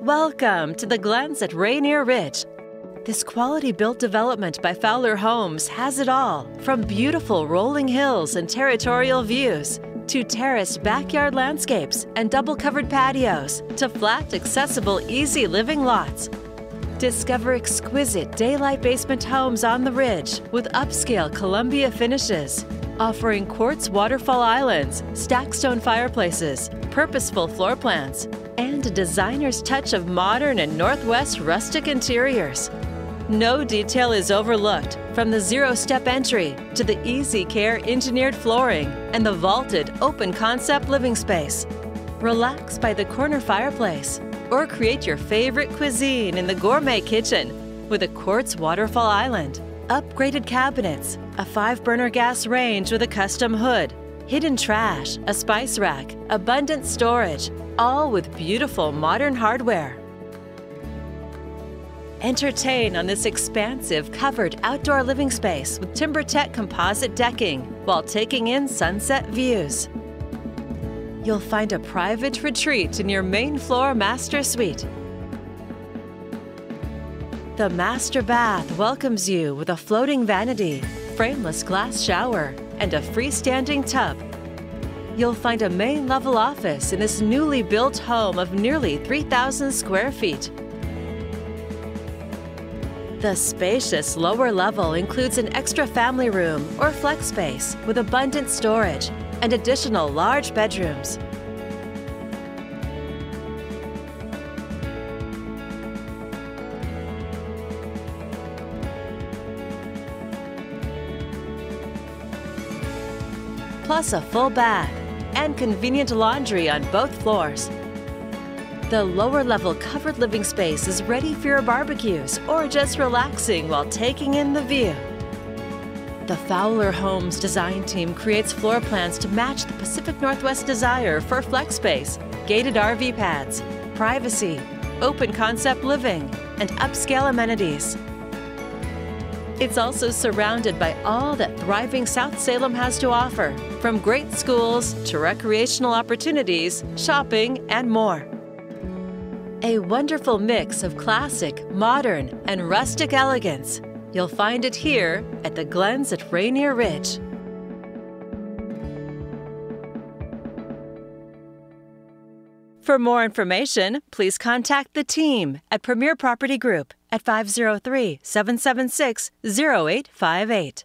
Welcome to the Gleanns at Rainier Ridge. This quality-built development by Fowler Homes has it all, from beautiful rolling hills and territorial views, to terraced backyard landscapes and double-covered patios, to flat, accessible, easy living lots. Discover exquisite daylight basement homes on the ridge with upscale Columbia finishes, offering quartz waterfall islands, stacked stone fireplaces, purposeful floor plans, and a designer's touch of modern and Northwest rustic interiors. No detail is overlooked, from the zero-step entry to the easy care engineered flooring and the vaulted open-concept living space. Relax by the corner fireplace or create your favorite cuisine in the gourmet kitchen with a quartz waterfall island, upgraded cabinets, a 5-burner gas range with a custom hood, hidden trash, a spice rack, abundant storage, all with beautiful modern hardware. Entertain on this expansive, covered outdoor living space with TimberTech composite decking while taking in sunset views. You'll find a private retreat in your main floor master suite. The master bath welcomes you with a floating vanity, frameless glass shower, and a freestanding tub. You'll find a main level office in this newly built home of nearly 3,000 square feet. The spacious lower level includes an extra family room or flex space with abundant storage and additional large bedrooms. Plus a full bath and convenient laundry on both floors. The lower-level covered living space is ready for your barbecues or just relaxing while taking in the view. The Fowler Homes design team creates floor plans to match the Pacific Northwest desire for flex space, gated RV pads, privacy, open-concept living, and upscale amenities. It's also surrounded by all that thriving South Salem has to offer, from great schools to recreational opportunities, shopping, and more. A wonderful mix of classic, modern, and rustic elegance. You'll find it here at the Gleanns at Rainier Ridge. For more information, please contact the team at Premier Property Group at 503-776-0858.